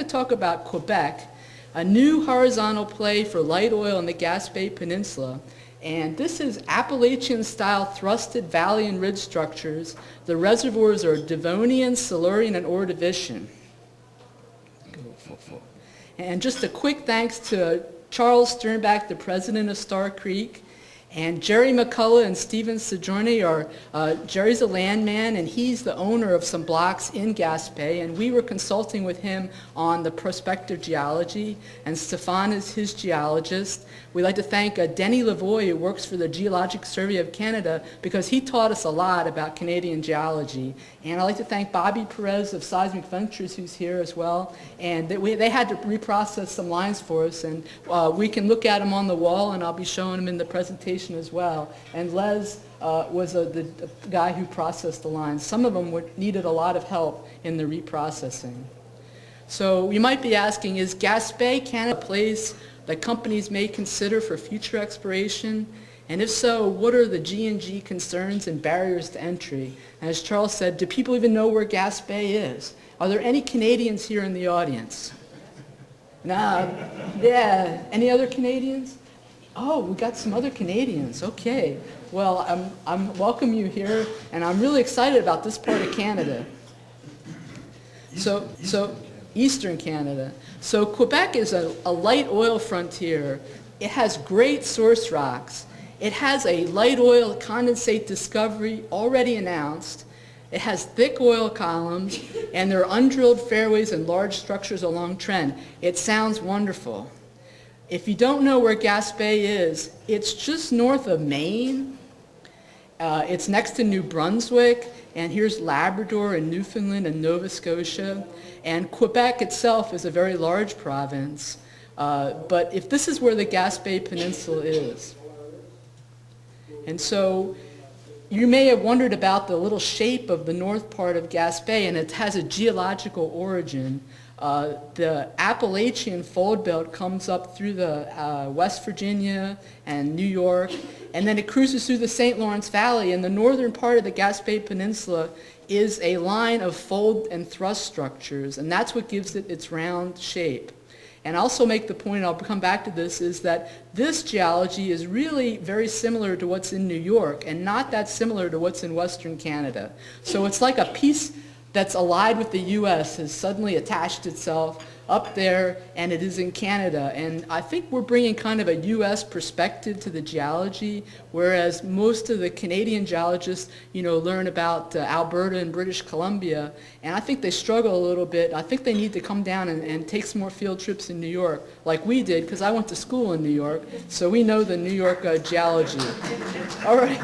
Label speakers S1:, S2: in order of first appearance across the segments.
S1: talk about Quebec, a new horizontal play for light oil in the Gaspe Peninsula. And this is Appalachian-style thrusted valley and ridge structures. The reservoirs are Devonian, Silurian, and Ordovician. And just a quick thanks to Charles Sternbach, the president of Star Creek, and Jerry McCullough and Stephen Sojourner are, Jerry's a landman, and he's the owner of some blocks in Gaspe, and we were consulting with him on the prospective geology, and Stefan is his geologist. We'd like to thank Denny Lavoie, who works for the Geologic Survey of Canada, because he taught us a lot about Canadian geology. And I'd like to thank Bobby Perez of Seismic Ventures, who's here as well. And they had to reprocess some lines for us, and we can look at them on the wall, and I'll be showing them in the presentation as well. And Les was the guy who processed the lines. Some of them needed a lot of help in the reprocessing. So you might be asking, is Gaspe Canada a place that companies may consider for future exploration? And if so, what are the G&G concerns and barriers to entry? And as Charles said, do people even know where Gaspe is? Are there any Canadians here in the audience? Nah, yeah, any other Canadians? Oh, we got some other Canadians, okay. Well, I'm welcome you here, and I'm really excited about this part of Canada. So Eastern Canada. So Quebec is a light oil frontier. It has great source rocks. It has a light oil condensate discovery already announced. It has thick oil columns, and there are undrilled fairways and large structures along trend. It sounds wonderful. If you don't know where Gaspe is, it's just north of Maine. It's next to New Brunswick, and here's Labrador and Newfoundland and Nova Scotia. And Quebec itself is a very large province. But if this is where the Gaspe Peninsula is. And so you may have wondered about the little shape of the north part of Gaspe, and it has a geological origin. The Appalachian fold belt comes up through the West Virginia and New York, and then it cruises through the St. Lawrence Valley, and the northern part of the Gaspe Peninsula is a line of fold and thrust structures, and that's what gives it its round shape. And I'll also make the point, I'll come back to this, is that this geology is really very similar to what's in New York and not that similar to what's in Western Canada. So it's like a piece that's allied with the U.S. has suddenly attached itself up there, and it is in Canada. And I think we're bringing kind of a U.S. perspective to the geology, whereas most of the Canadian geologists, learn about Alberta and British Columbia, and I think they struggle a little bit. I think they need to come down and take some more field trips in New York, like we did, because I went to school in New York, so we know the New York geology. All right.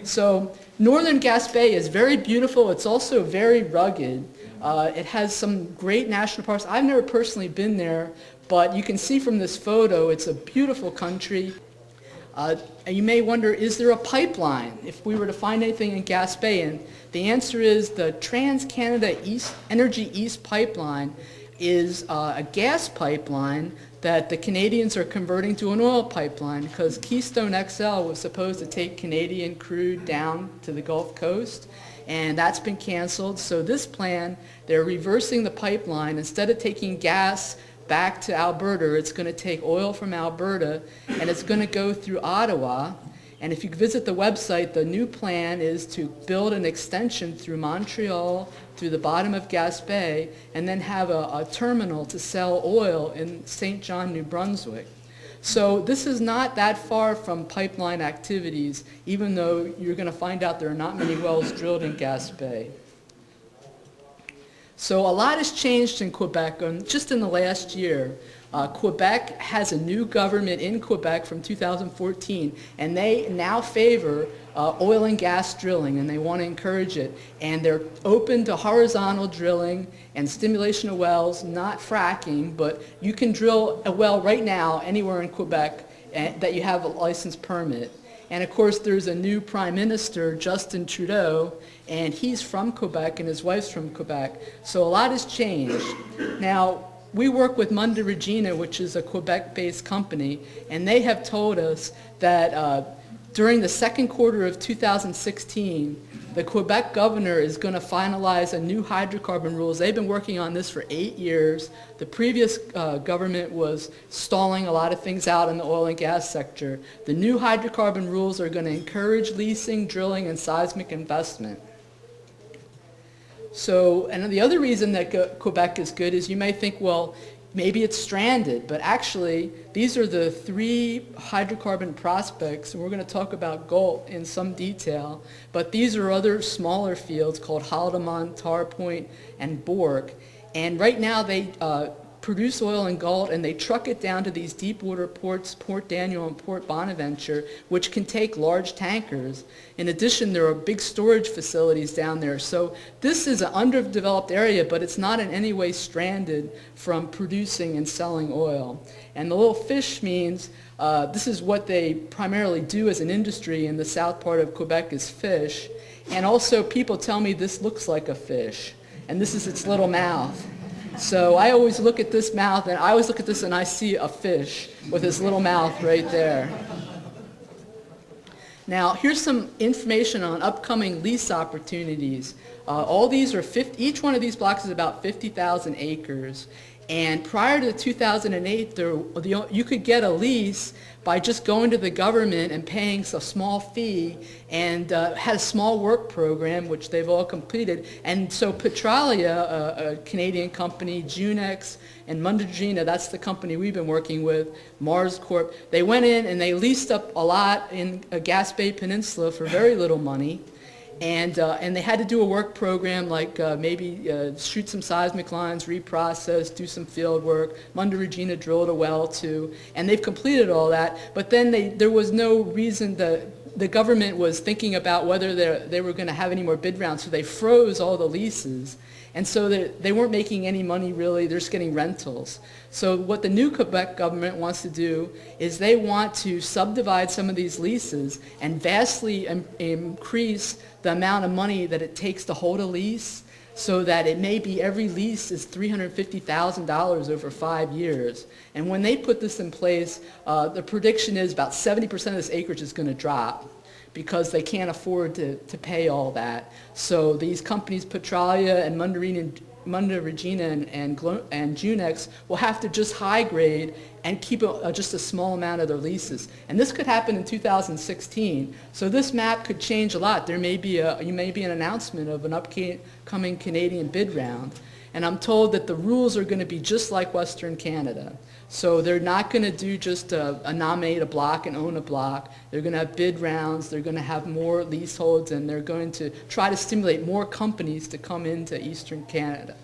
S1: So northern Gaspe is very beautiful. It's also very rugged. It has some great national parks. I've never personally been there, but you can see from this photo, it's a beautiful country. And you may wonder, is there a pipeline if we were to find anything in Gaspe? And the answer is the TransCanada Energy East pipeline is a gas pipeline that the Canadians are converting to an oil pipeline, because Keystone XL was supposed to take Canadian crude down to the Gulf Coast, and that's been canceled. So this plan, they're reversing the pipeline. Instead of taking gas back to Alberta, it's going to take oil from Alberta, and it's going to go through Ottawa. And if you visit the website, the new plan is to build an extension through Montreal, through the bottom of Gaspe, and then have a terminal to sell oil in St. John, New Brunswick. So this is not that far from pipeline activities, even though you're going to find out there are not many wells drilled in Gaspe. So a lot has changed in Quebec just in the last year. Quebec has a new government in Quebec from 2014, and they now favor oil and gas drilling, and they want to encourage it. And they're open to horizontal drilling and stimulation of wells, not fracking, but you can drill a well right now anywhere in Quebec that you have a license permit. And of course, there's a new Prime Minister, Justin Trudeau, and he's from Quebec and his wife's from Quebec. So a lot has changed. Now, we work with Munda Regina, which is a Quebec-based company, and they have told us that during the second quarter of 2016, the Quebec governor is going to finalize a new hydrocarbon rules. They've been working on this for 8 years. The previous government was stalling a lot of things out in the oil and gas sector. The new hydrocarbon rules are going to encourage leasing, drilling, and seismic investment. So, and the other reason that Quebec is good is you may think, well, maybe it's stranded, but actually these are the 3 hydrocarbon prospects, and we're going to talk about Galt in some detail, but these are other smaller fields called Haldimand, Tar Point, and Bork, and right now they produce oil in Galt and they truck it down to these deepwater ports, Port Daniel and Port Bonaventure, which can take large tankers. In addition, there are big storage facilities down there. So this is an underdeveloped area, but it's not in any way stranded from producing and selling oil. And the little fish means this is what they primarily do as an industry in the south part of Quebec is fish. And also people tell me this looks like a fish, and this is its little mouth. So I always look at this mouth, and I always look at this and I see a fish with his little mouth right there. Now, here's some information on upcoming lease opportunities. All these are each one of these blocks is about 50,000 acres. And prior to 2008, you could get a lease by just going to the government and paying a small fee, and had a small work program, which they've all completed. And so Petralia, a Canadian company, Junex, and Munda, that's the company we've been working with, Mars Corp, they went in and they leased up a lot in Gaspe Peninsula for very little money. And they had to do a work program like maybe shoot some seismic lines, reprocess, do some field work. Munda Regina drilled a well too, and they've completed all that. But then there was no reason the government was thinking about whether they were going to have any more bid rounds, so they froze all the leases. And so they weren't making any money really, they're just getting rentals. So what the new Quebec government wants to do is they want to subdivide some of these leases and vastly increase the amount of money that it takes to hold a lease, so that it may be every lease is $350,000 over 5 years. And when they put this in place, the prediction is about 70% of this acreage is going to drop, because they can't afford to pay all that. So these companies, Petralia and Munda Regina and Junex, will have to just high grade and keep just a small amount of their leases. And this could happen in 2016. So this map could change a lot. There may be an announcement of an upcoming Canadian bid round. And I'm told that the rules are going to be just like Western Canada. So they're not going to do just nominate a block and own a block. They're going to have bid rounds, they're going to have more leaseholds, and they're going to try to stimulate more companies to come into Eastern Canada.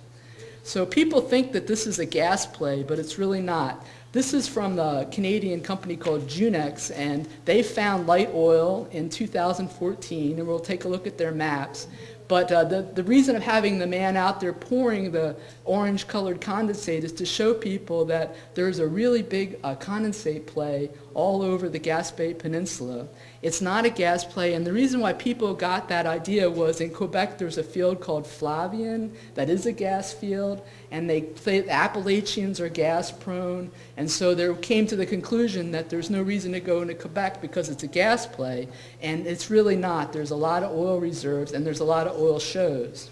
S1: So people think that this is a gas play, but it's really not. This is from the Canadian company called Junex, and they found light oil in 2014, and we'll take a look at their maps. But the reason of having the man out there pouring the orange-colored condensate is to show people that there's a really big condensate play all over the Gaspe Peninsula. It's not a gas play, and the reason why people got that idea was in Quebec there's a field called Flavian that is a gas field, and they say the Appalachians are gas-prone, and so they came to the conclusion that there's no reason to go into Quebec because it's a gas play, and it's really not. There's a lot of oil reserves, and there's a lot of oil shows.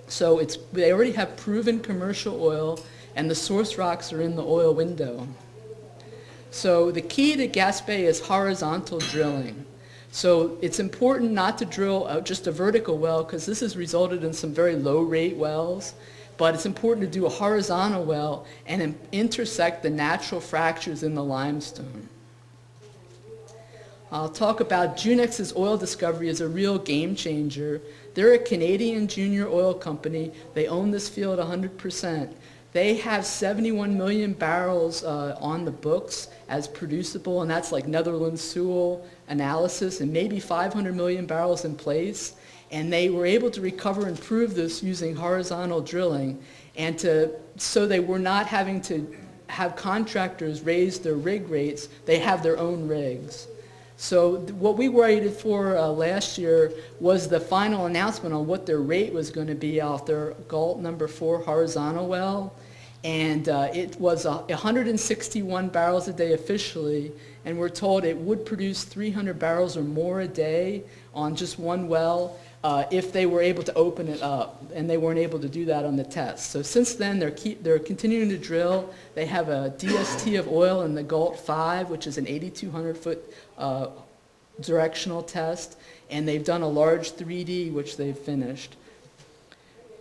S1: So they already have proven commercial oil, and the source rocks are in the oil window. So the key to Gaspe is horizontal drilling. So it's important not to drill just a vertical well, because this has resulted in some very low rate wells, but it's important to do a horizontal well and intersect the natural fractures in the limestone. I'll talk about Junex's oil discovery as a real game changer. They're a Canadian junior oil company. They own this field 100%. They have 71 million barrels on the books as producible, and that's like Netherlands Sewell analysis, and maybe 500 million barrels in place. And they were able to recover and prove this using horizontal drilling, and so they were not having to have contractors raise their rig rates. They have their own rigs. So what we waited for last year was the final announcement on what their rate was going to be off their Galt number 4 horizontal well. And it was 161 barrels a day officially, and we're told it would produce 300 barrels or more a day on just one well if they were able to open it up, and they weren't able to do that on the test. So since then, they're continuing to drill. They have a DST of oil in the Galt 5, which is an 8,200-foot directional test, and they've done a large 3D, which they've finished.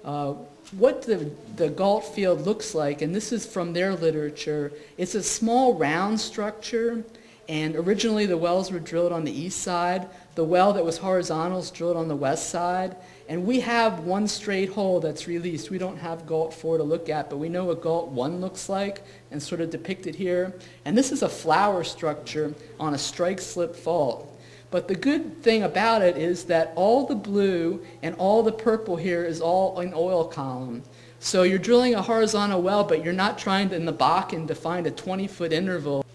S1: What the Galt Field looks like, and this is from their literature, it's a small round structure, and originally the wells were drilled on the east side. The well that was horizontal is drilled on the west side, and we have one straight hole that's released. We don't have Galt 4 to look at, but we know what Galt 1 looks like, and sort of depicted here. And this is a flower structure on a strike-slip fault. But the good thing about it is that all the blue and all the purple here is all an oil column. So you're drilling a horizontal well, but you're not trying to, in the Bakken, to find a 20-foot interval.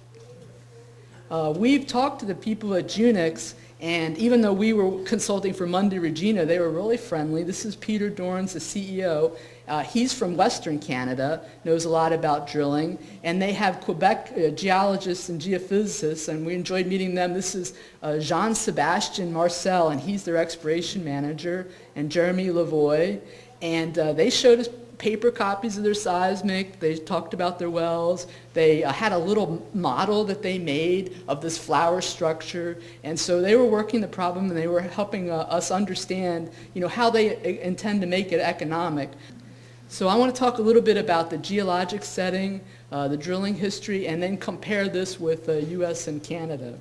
S1: We've talked to the people at Junex, and even though we were consulting for Mundy Regina, they were really friendly. This is Peter Dorns, the CEO. He's from Western Canada, knows a lot about drilling, and they have Quebec geologists and geophysicists, and we enjoyed meeting them. This is Jean-Sébastien Marcel, and he's their exploration manager, and Jeremy Lavoie, and they showed us paper copies of their seismic. They talked about their wells. They had a little model that they made of this flower structure, and so they were working the problem, and they were helping us understand, how they intend to make it economic. So I want to talk a little bit about the geologic setting, the drilling history, and then compare this with the U.S. and Canada.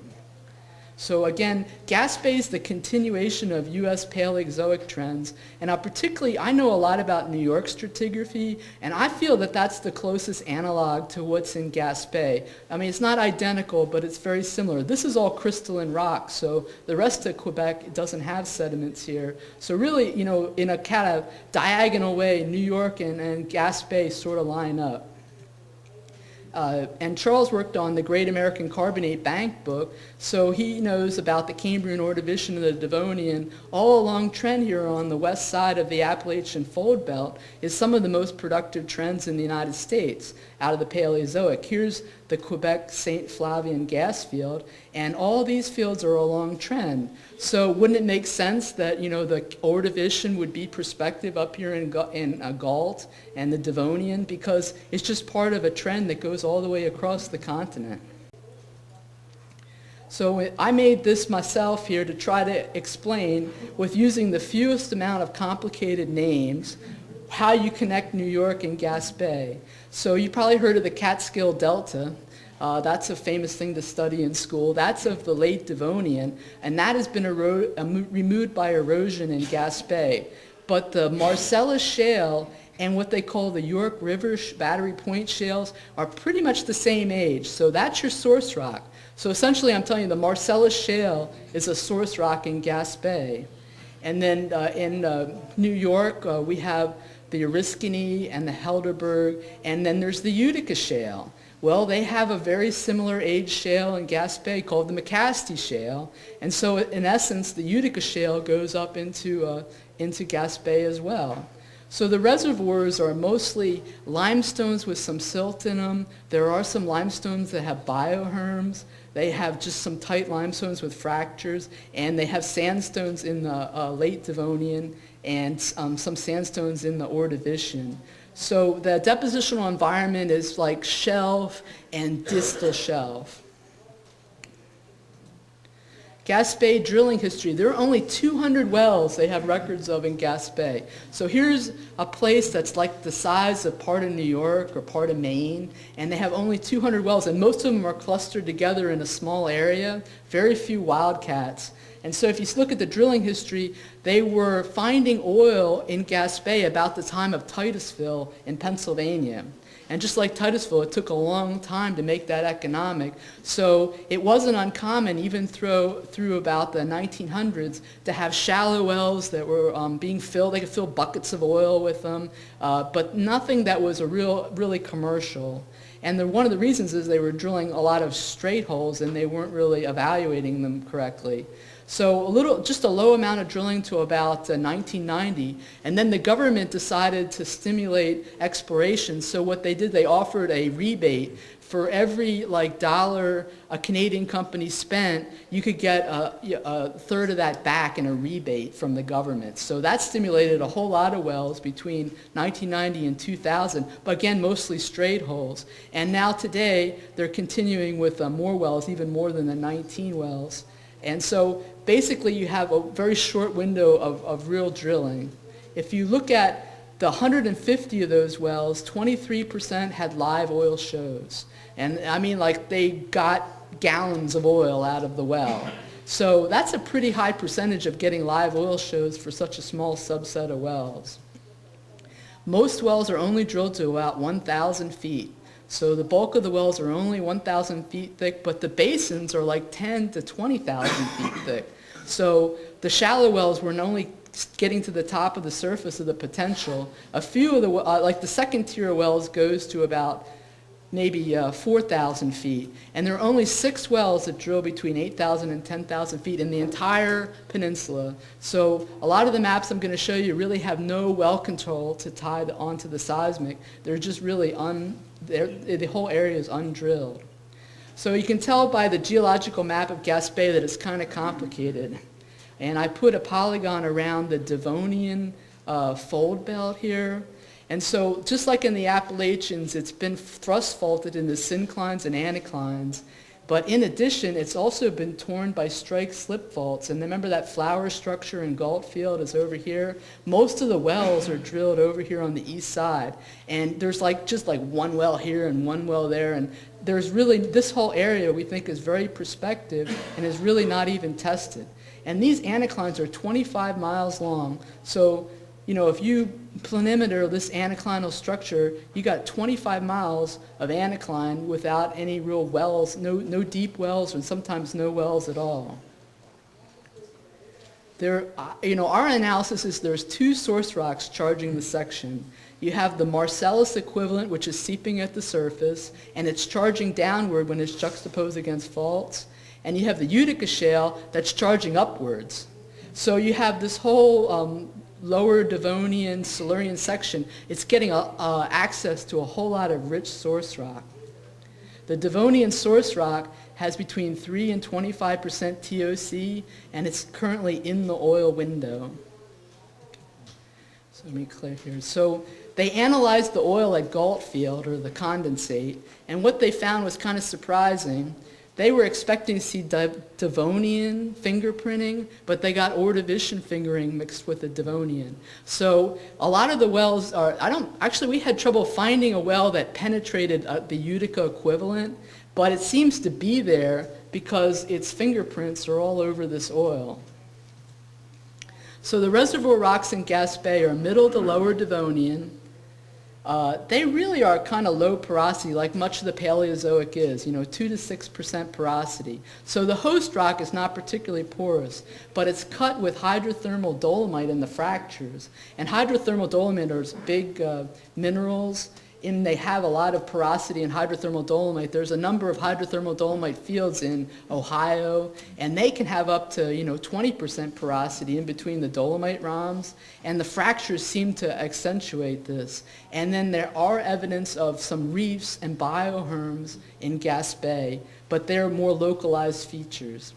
S1: So again, Gaspe is the continuation of U.S. Paleozoic trends, and I know a lot about New York stratigraphy, and I feel that that's the closest analog to what's in Gaspe. I mean, it's not identical, but it's very similar. This is all crystalline rock, so the rest of Quebec doesn't have sediments here. So really, in a kind of diagonal way, New York and Gaspe sort of line up. And Charles worked on the Great American Carbonate Bank book, so he knows about the Cambrian Ordovician and the Devonian. All along trend here on the west side of the Appalachian fold belt is some of the most productive trends in the United States out of the Paleozoic. Here's the Quebec St. Flavian gas field, and all these fields are along trend. So wouldn't it make sense that the Ordovician would be prospective up here in Galt, and the Devonian, because it's just part of a trend that goes all the way across the continent. So I made this myself here to try to explain, with using the fewest amount of complicated names, how you connect New York and Gaspe. So you probably heard of the Catskill Delta. That's a famous thing to study in school. That's of the late Devonian, and that has been removed by erosion in Gaspe. But the Marcellus Shale and what they call the York River Battery Point Shales are pretty much the same age. So that's your source rock. So essentially, I'm telling you, the Marcellus Shale is a source rock in Gaspe. And then in New York, we have the Oriskany and the Helderberg, and then there's the Utica Shale. Well, they have a very similar age shale in Gaspe called the McCasty Shale, and so in essence, the Utica Shale goes up into Gaspe as well. So the reservoirs are mostly limestones with some silt in them. There are some limestones that have bioherms. They have just some tight limestones with fractures, and they have sandstones in the late Devonian and some sandstones in the Ordovician. So the depositional environment is like shelf and distal shelf. Gaspe drilling history. There are only 200 wells they have records of in Gaspe. So here's a place that's like the size of part of New York or part of Maine, and they have only 200 wells, and most of them are clustered together in a small area, very few wildcats. And so if you look at the drilling history, they were finding oil in Gaspe about the time of Titusville in Pennsylvania. And just like Titusville, it took a long time to make that economic. So it wasn't uncommon, even through about the 1900s, to have shallow wells that were being filled. They could fill buckets of oil with them, but nothing that was really commercial. And one of the reasons is they were drilling a lot of straight holes, and they weren't really evaluating them correctly. So just a low amount of drilling to about 1990, and then the government decided to stimulate exploration. So what they did, they offered a rebate. For every dollar a Canadian company spent, you could get a third of that back in a rebate from the government. So that stimulated a whole lot of wells between 1990 and 2000, but again, mostly straight holes. And now today, they're continuing with more wells, even more than the 19 wells. And so basically, you have a very short window of real drilling. If you look at the 150 of those wells, 23% had live oil shows. And I mean, they got gallons of oil out of the well. So that's a pretty high percentage of getting live oil shows for such a small subset of wells. Most wells are only drilled to about 1,000 feet. So the bulk of the wells are only 1,000 feet thick, but the basins are 10 to 20,000 feet thick. So the shallow wells were only getting to the top of the surface of the potential. A few of the, the second tier of wells goes to about maybe 4,000 feet. And there are only 6 wells that drill between 8,000 and 10,000 feet in the entire peninsula. So a lot of the maps I'm going to show you really have no well control to tie onto the seismic. They're just really, the whole area is undrilled. So you can tell by the geological map of Gaspe that it's kind of complicated. And I put a polygon around the Devonian fold belt here. And so just like in the Appalachians, it's been thrust faulted into synclines and anticlines. But in addition, it's also been torn by strike slip faults. And remember that flower structure in Galt Field is over here? Most of the wells are drilled over here on the east side. And there's just one well here and one well there. And there's really, this whole area we think is very prospective and is really not even tested. And these anticlines are 25 miles long. So, if you planimeter this anticlinal structure, you got 25 miles of anticline without any real wells, no deep wells, and sometimes no wells at all. Our analysis is there's 2 source rocks charging the section. You have the Marcellus equivalent, which is seeping at the surface, and it's charging downward when it's juxtaposed against faults. And you have the Utica shale that's charging upwards. So you have this whole lower Devonian, Silurian section. It's getting access to a whole lot of rich source rock. The Devonian source rock has between 3 and 25% TOC, and it's currently in the oil window. So let me clear here. So they analyzed the oil at Galt Field, or the condensate, and what they found was kind of surprising. They were expecting to see Devonian fingerprinting, but they got Ordovician fingering mixed with the Devonian. So a lot of the wells are, we had trouble finding a well that penetrated the Utica equivalent, but it seems to be there because its fingerprints are all over this oil. So the reservoir rocks in Gaspe are middle to lower Devonian. They really are kind of low porosity, like much of the Paleozoic is, 2 to 6% porosity. So the host rock is not particularly porous, but it's cut with hydrothermal dolomite in the fractures. And hydrothermal dolomite are big minerals, and they have a lot of porosity in hydrothermal dolomite. There's a number of hydrothermal dolomite fields in Ohio, and they can have up to 20% porosity in between the dolomite rhombs, and the fractures seem to accentuate this. And then there are evidence of some reefs and bioherms in Gaspe, but they're more localized features.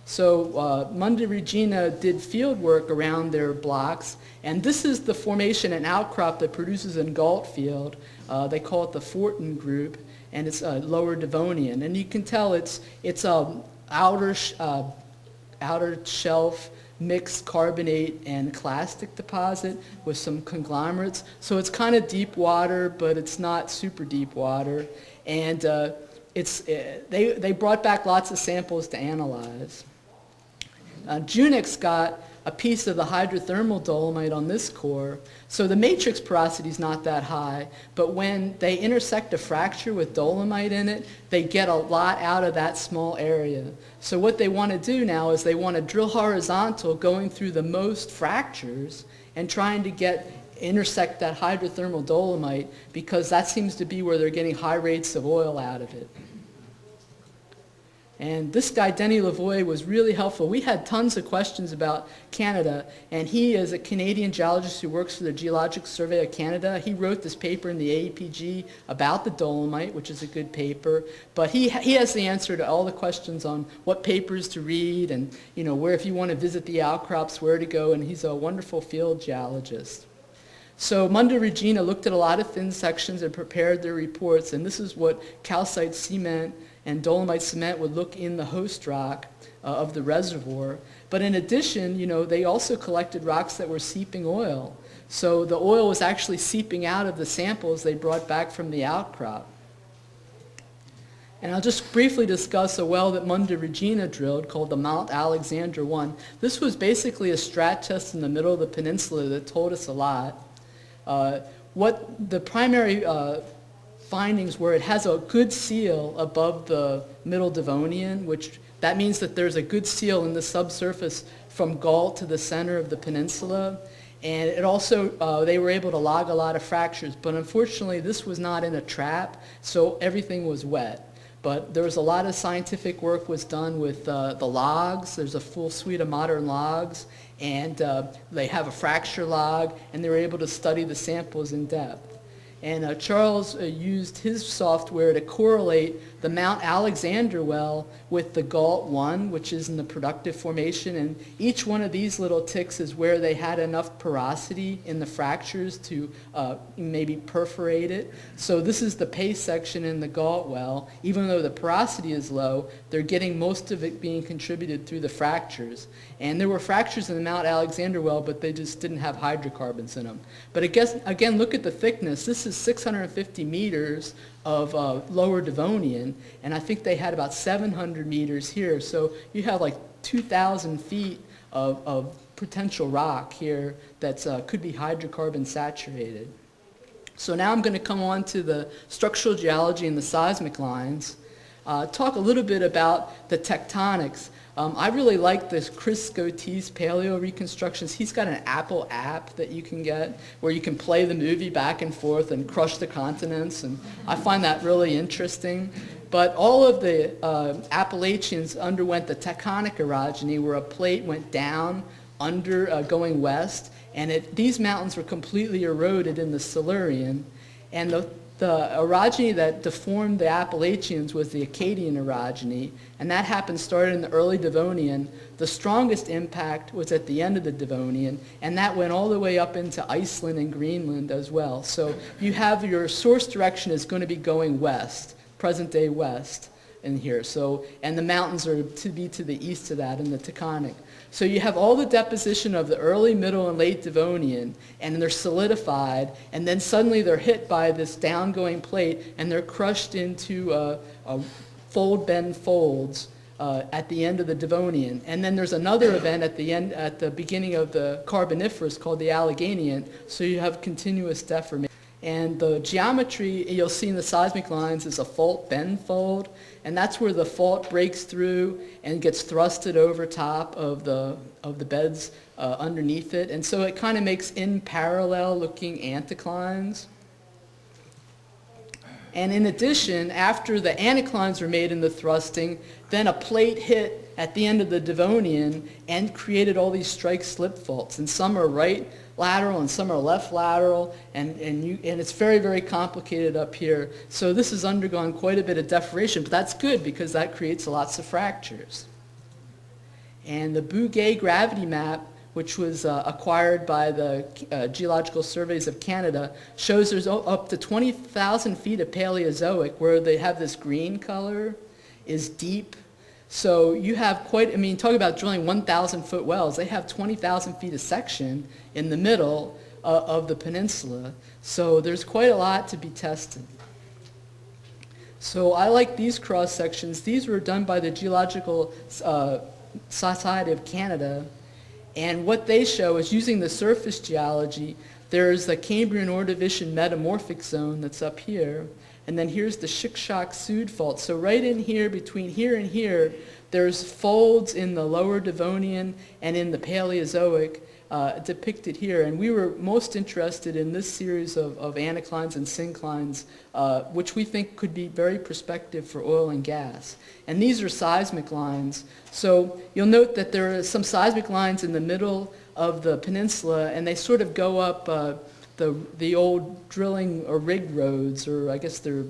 S1: So Mundi Regina did field work around their blocks, and this is the formation and outcrop that produces in Galt Field. They call it the Fortin group, and it's lower Devonian. And you can tell it's outer shelf mixed carbonate and clastic deposit with some conglomerates. So it's kind of deep water, but it's not super deep water. And they brought back lots of samples to analyze. Junex got a piece of the hydrothermal dolomite on this core, so the matrix porosity is not that high, but when they intersect a fracture with dolomite in it, they get a lot out of that small area. So what they want to do now is they want to drill horizontal, going through the most fractures and trying to intersect that hydrothermal dolomite, because that seems to be where they're getting high rates of oil out of it. And this guy, Denis Lavoie, was really helpful. We had tons of questions about Canada, and he is a Canadian geologist who works for the Geologic Survey of Canada. He wrote this paper in the AEPG about the dolomite, which is a good paper, but he has the answer to all the questions on what papers to read and, you know, where, if you want to visit the outcrops, where to go, and he's a wonderful field geologist. So Munda Regina looked at a lot of thin sections and prepared their reports, and this is what calcite cement and dolomite cement would look in the host rock of the reservoir. But in addition, you know, they also collected rocks that were seeping oil. So the oil was actually seeping out of the samples they brought back from the outcrop. And I'll just briefly discuss a well that Munda Regina drilled called the Mount Alexander 1. This was basically a strat test in the middle of the peninsula that told us a lot. What the primary findings were, it has a good seal above the middle Devonian, which that means that there's a good seal in the subsurface from Galt to the center of the peninsula. And it also, they were able to log a lot of fractures, but unfortunately this was not in a trap, so everything was wet. But there was a lot of scientific work was done with the logs. There's a full suite of modern logs, and they have a fracture log, and they were able to study the samples in depth. And Charles used his software to correlate the Mount Alexander well with the Galt 1, which is in the productive formation. And each one of these little ticks is where they had enough porosity in the fractures to maybe perforate it. So this is the pay section in the Galt well. Even though the porosity is low, they're getting most of it being contributed through the fractures. And there were fractures in the Mount Alexander well, but they just didn't have hydrocarbons in them. But again, look at the thickness. This is 650 meters of lower Devonian, and I think they had about 700 meters here. So you have like 2,000 feet of potential rock here that could be hydrocarbon saturated. So now I'm going to come on to the structural geology and the seismic lines. Talk a little bit about the tectonics. I really like this Chris Scotte's paleo reconstructions. He's got an Apple app that you can get where you can play the movie back and forth and crush the continents, and I find that really interesting. But all of the Appalachians underwent the tectonic orogeny, where a plate went down under going west, and these mountains were completely eroded in the Silurian, and the orogeny that deformed the Appalachians was the Acadian orogeny, and that started in the early Devonian. The strongest impact was at the end of the Devonian, and that went all the way up into Iceland and Greenland as well. So you have your source direction is going to be going west, present-day west in here. So, and the mountains are to be to the east of that in the Taconic. So you have all the deposition of the early, middle, and late Devonian, and they're solidified, and then suddenly they're hit by this downgoing plate, and they're crushed into fold-bend folds at the end of the Devonian. And then there's another event at the beginning of the Carboniferous called the Alleghenian, so you have continuous deformation. And the geometry you'll see in the seismic lines is a fault-bend fold, and that's where the fault breaks through and gets thrusted over top of the beds underneath it. And so it kind of makes in parallel looking anticlines. And in addition, after the anticlines were made in the thrusting, then a plate hit at the end of the Devonian and created all these strike-slip faults. And some are right lateral and some are left lateral, and it's very, very complicated up here. So this has undergone quite a bit of deformation, but that's good because that creates lots of fractures. And the Bouguer Gravity Map, which was acquired by the Geological Surveys of Canada, shows there's up to 20,000 feet of Paleozoic where they have this green color is deep. So you have talk about drilling 1,000-foot wells. They have 20,000 feet of section in the middle of the peninsula. So there's quite a lot to be tested. So I like these cross sections. These were done by the Geological Society of Canada. And what they show is using the surface geology, there's the Cambrian Ordovician metamorphic zone that's up here. And then here's the Chickasha-Sud fault. So right in here, between here and here, there's folds in the lower Devonian and in the Paleozoic depicted here. And we were most interested in this series of anticlines and synclines, which we think could be very prospective for oil and gas. And these are seismic lines. So you'll note that there are some seismic lines in the middle of the peninsula, and they sort of go up the old drilling or rig roads, or I guess they're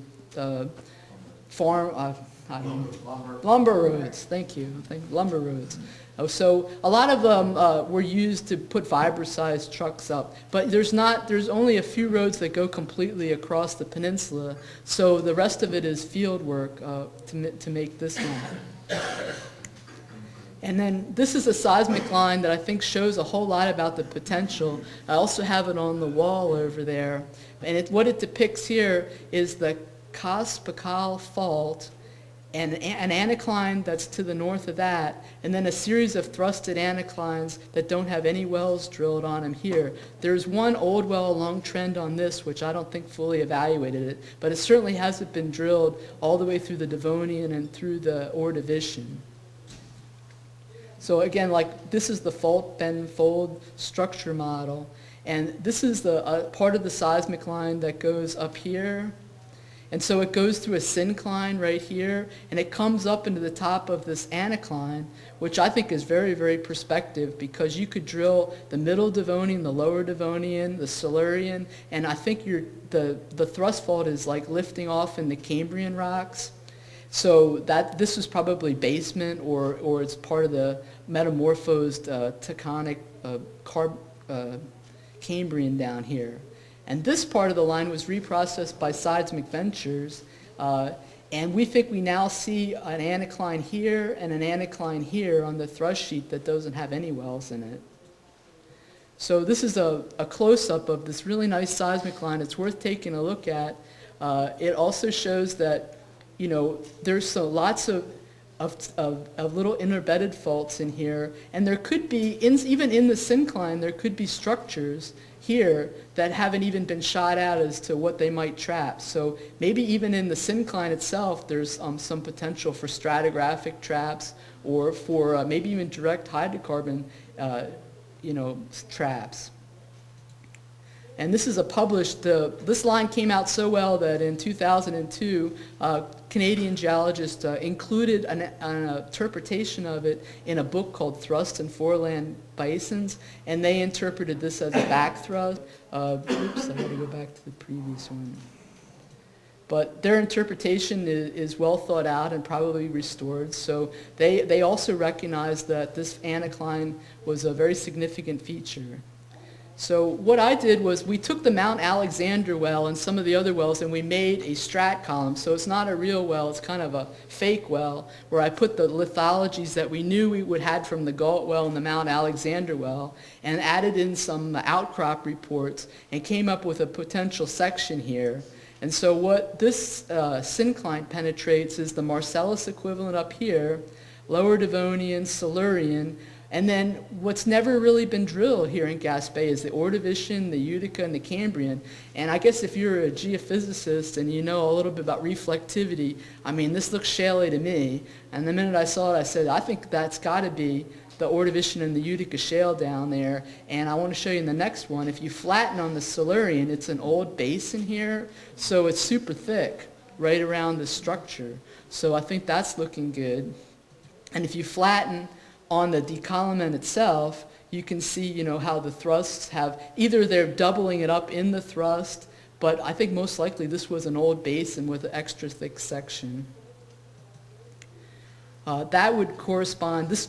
S1: lumber roads. Thank you. Lumber roads. So a lot of them were used to put fiber-sized trucks up, but there's only a few roads that go completely across the peninsula, so the rest of it is field work to make this one. And then this is a seismic line that I think shows a whole lot about the potential. I also have it on the wall over there. And what it depicts here is the Gaspe fault, and an anticline that's to the north of that, and then a series of thrusted anticlines that don't have any wells drilled on them here. There's one old well along trend on this, which I don't think fully evaluated it, but it certainly hasn't been drilled all the way through the Devonian and through the Ordovician. So again, like this is the fault bend fold structure model, and this is the part of the seismic line that goes up here. And so it goes through a syncline right here, and it comes up into the top of this anticline, which I think is very, very prospective, because you could drill the middle Devonian, the lower Devonian, the Silurian, and I think the thrust fault is like lifting off in the Cambrian rocks. So this is probably basement, or it's part of the metamorphosed tectonic Cambrian down here. And this part of the line was reprocessed by Seismic Ventures, and we think we now see an anticline here and an anticline here on the thrust sheet that doesn't have any wells in it. So this is a close-up of this really nice seismic line. It's worth taking a look at. It also shows that, you know, there's lots of little interbedded faults in here, and there could be, even in the syncline, there could be structures here that haven't even been shot out as to what they might trap. So maybe even in the syncline itself, there's some potential for stratigraphic traps, or for maybe even direct hydrocarbon, traps. And this is this line came out so well that in 2002, Canadian geologists included an interpretation of it in a book called Thrust and Foreland Basins, and they interpreted this as a back thrust. Oops, I had to go back to the previous one. But their interpretation is well thought out and probably restored. So they also recognized that this anticline was a very significant feature. So what I did was we took the Mount Alexander well and some of the other wells, and we made a strat column. So it's not a real well, it's kind of a fake well, where I put the lithologies that we knew we would had from the Galt well and the Mount Alexander well, and added in some outcrop reports and came up with a potential section here. And so what this syncline penetrates is the Marcellus equivalent up here, Lower Devonian, Silurian, and then what's never really been drilled here in Gaspe is the Ordovician, the Utica, and the Cambrian. And I guess if you're a geophysicist and you know a little bit about reflectivity, I mean, this looks shaly to me. And the minute I saw it, I said, I think that's got to be the Ordovician and the Utica shale down there. And I want to show you in the next one, if you flatten on the Silurian, it's an old basin here, so it's super thick right around the structure. So I think that's looking good. And if you flatten on the decollement itself, you can see, how the thrusts have, either they're doubling it up in the thrust, but I think most likely this was an old basin with an extra thick section. That would correspond, this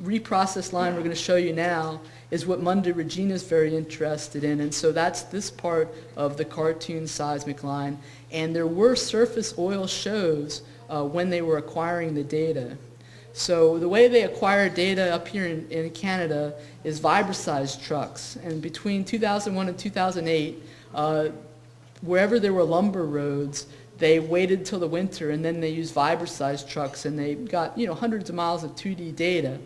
S1: reprocessed line we're going to show you now is what Munda Regina is very interested in, and so that's this part of the cartoon seismic line. And there were surface oil shows when they were acquiring the data. So the way they acquire data up here in Canada is vibrisized trucks. And between 2001 and 2008, wherever there were lumber roads, they waited till the winter and then they used vibrisized trucks, and they got hundreds of miles of 2D data.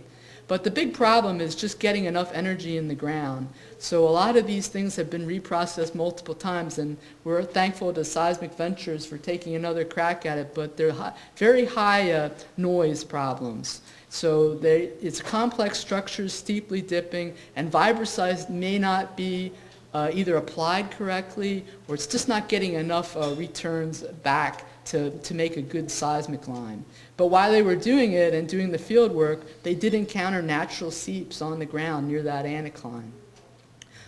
S1: But the big problem is just getting enough energy in the ground. So a lot of these things have been reprocessed multiple times, and we're thankful to Seismic Ventures for taking another crack at it, but they're very high noise problems. So it's complex structures, steeply dipping, and vibrosize may not be either applied correctly, or it's just not getting enough returns back to make a good seismic line. But while they were doing it and doing the field work, they did encounter natural seeps on the ground near that anticline.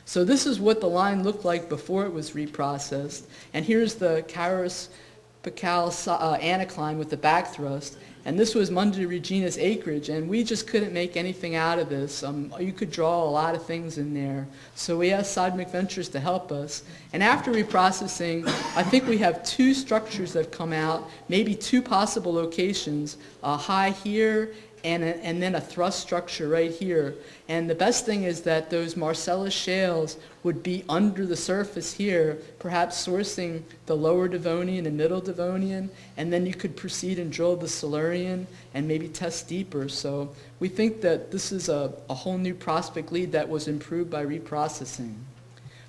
S1: So this is what the line looked like before it was reprocessed. And here's the Caras-Pacal anticline with the back thrust. And this was Munda Regina's acreage, and we just couldn't make anything out of this. You could draw a lot of things in there. So we asked Seismic Ventures to help us. And after reprocessing, I think we have 2 structures that have come out, maybe 2 possible locations, a high here and then a thrust structure right here. And the best thing is that those Marcellus shales would be under the surface here, perhaps sourcing the lower Devonian and middle Devonian, and then you could proceed and drill the Silurian and maybe test deeper. So we think that this is a whole new prospect lead that was improved by reprocessing.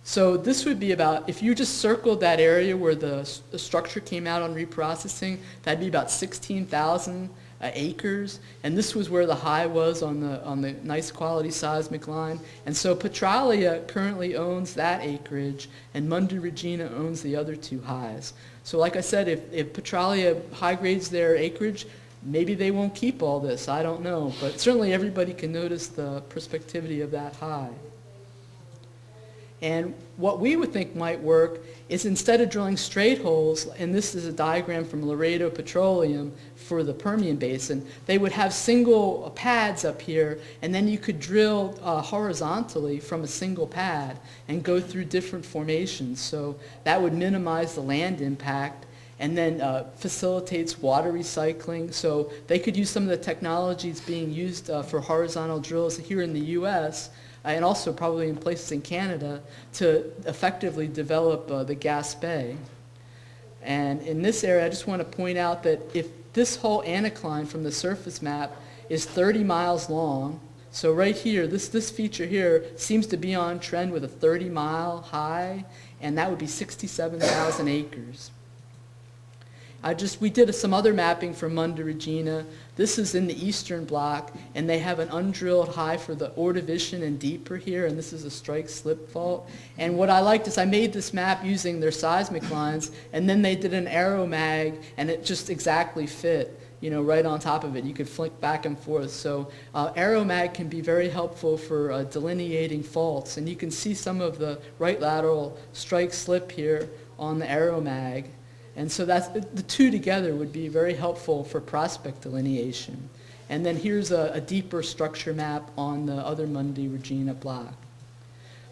S1: So this would be about, if you just circled that area where the structure came out on reprocessing, that'd be about 16,000 acres, and this was where the high was on the nice quality seismic line. And so Petralia currently owns that acreage, and Munda Regina owns the other 2 highs. So like I said, if Petralia high grades their acreage, maybe they won't keep all this, I don't know, but certainly everybody can notice the prospectivity of that high. And what we would think might work is, instead of drilling straight holes, and this is a diagram from Laredo Petroleum for the Permian Basin, they would have single pads up here, and then you could drill horizontally from a single pad and go through different formations. So that would minimize the land impact, and then facilitates water recycling. So they could use some of the technologies being used for horizontal drills here in the U.S., and also probably in places in Canada, to effectively develop the Gaspe. And in this area, I just want to point out that if this whole anticline from the surface map is 30 miles long, so right here, this feature here seems to be on trend with a 30-mile high, and that would be 67,000 acres. We did some other mapping for Munda Regina. This is in the eastern block, and they have an undrilled high for the Ordovician and deeper here, and this is a strike slip fault. And what I liked is I made this map using their seismic lines, and then they did an AeroMag, and it just exactly fit, right on top of it. You could flick back and forth. So AeroMag can be very helpful for delineating faults, and you can see some of the right lateral strike slip here on the AeroMag. And so the 2 together would be very helpful for prospect delineation. And then here's a deeper structure map on the other Munda Regina block.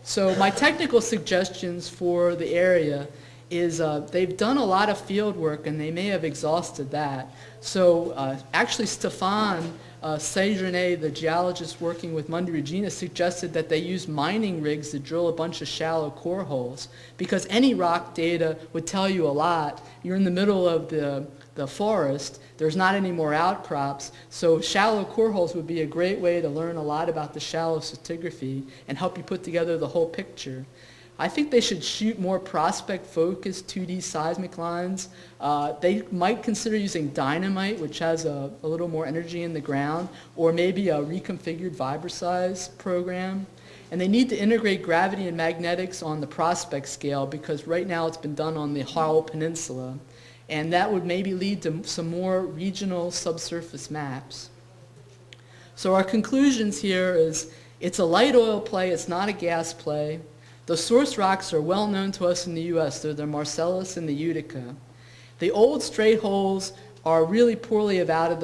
S1: So my technical suggestions for the area is they've done a lot of field work, and they may have exhausted that. So actually Stéphane Séjourné, the geologist working with Munda Regina, suggested that they use mining rigs to drill a bunch of shallow core holes, because any rock data would tell you a lot. You're in the middle of the forest, there's not any more outcrops, so shallow core holes would be a great way to learn a lot about the shallow stratigraphy and help you put together the whole picture. I think they should shoot more prospect-focused 2D seismic lines. They might consider using dynamite, which has a little more energy in the ground, or maybe a reconfigured vibrosize program. And they need to integrate gravity and magnetics on the prospect scale, because right now it's been done on the Gaspe Peninsula. And that would maybe lead to some more regional subsurface maps. So our conclusions here is it's a light oil play, it's not a gas play. The source rocks are well known to us in the U.S. They're the Marcellus and the Utica. The old straight holes are really poorly evaluated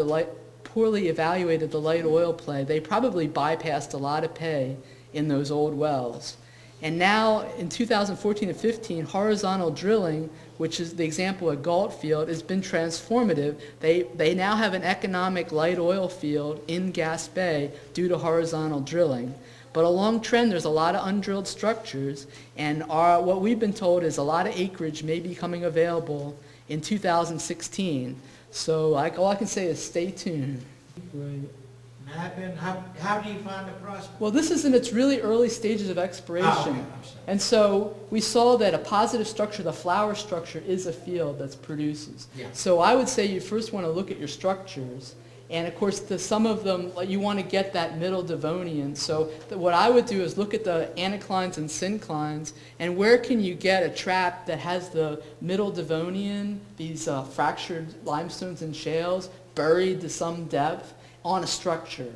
S1: the light oil play. They probably bypassed a lot of pay in those old wells. And now in 2014 and 15, horizontal drilling, which is the example at Galt Field, has been transformative. They now have an economic light oil field in Gaspe due to horizontal drilling. But along trend, there's a lot of undrilled structures, and what we've been told is a lot of acreage may be coming available in 2016. So all I can say is stay tuned. Right.
S2: happen? How do you find the prospect?
S1: Well, this is in its really early stages of exploration.
S2: Oh, okay. I'm sorry.
S1: And so we saw that a positive structure, the flower structure, is a field that produces.
S2: Yeah.
S1: So I would say you first want to look at your structures. And of course, some of them, you want to get that middle Devonian. So what I would do is look at the anticlines and synclines, and where can you get a trap that has the middle Devonian, these fractured limestones and shales, buried to some depth on a structure.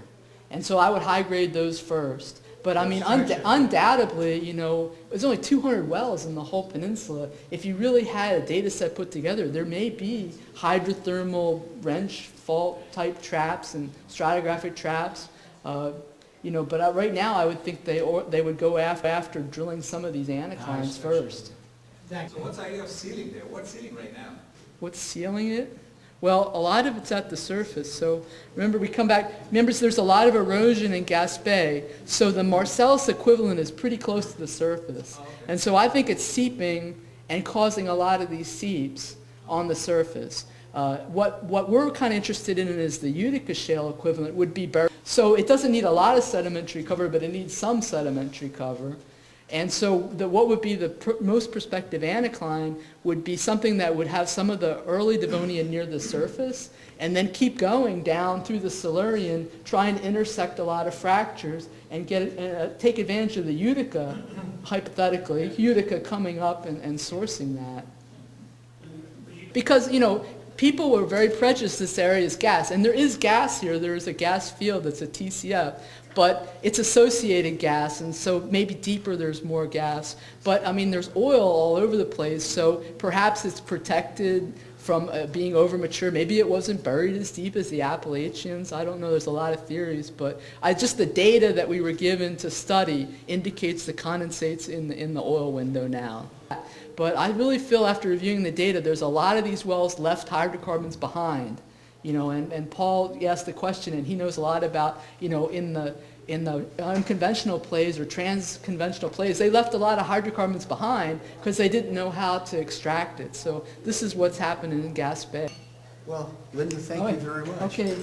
S1: And so I would high grade those first. But I mean, undoubtedly, you know, there's only 200 wells in the whole peninsula. If you really had a data set put together, there may be hydrothermal wrench fault type traps and stratigraphic traps. You know, but right now I would think they would go after drilling some of these anticlines first.
S2: Thanks.
S3: So what's the idea of sealing there? What's sealing right now?
S1: What's sealing it? Well, a lot of it's at the surface. So remember, we come back. Remember, there's a lot of erosion in Gaspe, so the Marcellus equivalent is pretty close to the surface.
S3: Oh, okay.
S1: And so I think it's seeping and causing a lot of these seeps on the surface. What we're kind of interested in is the Utica shale equivalent would be buried. So it doesn't need a lot of sedimentary cover, but it needs some sedimentary cover. And so what would be the most prospective anticline would be something that would have some of the early Devonian near the surface and then keep going down through the Silurian, trying to intersect a lot of fractures and take advantage of the Utica, hypothetically, Utica coming up and sourcing that. Because, you know, people were very prejudiced this area is gas, and there is gas here. There is a gas field that's a TCF, but it's associated gas, and so maybe deeper there's more gas. But I mean, there's oil all over the place, so perhaps it's protected from being over-mature. Maybe it wasn't buried as deep as the Appalachians. I don't know. There's a lot of theories, but just the data that we were given to study indicates the condensates in the oil window now. But I really feel after reviewing the data, there's a lot of these wells left hydrocarbons behind. You know, and Paul asked the question, and he knows a lot about, you know, in the unconventional plays or transconventional plays, they left a lot of hydrocarbons behind because they didn't know how to extract it. So this is what's happening in Gaspe.
S4: Well, Linda, thank you very much.
S1: Okay.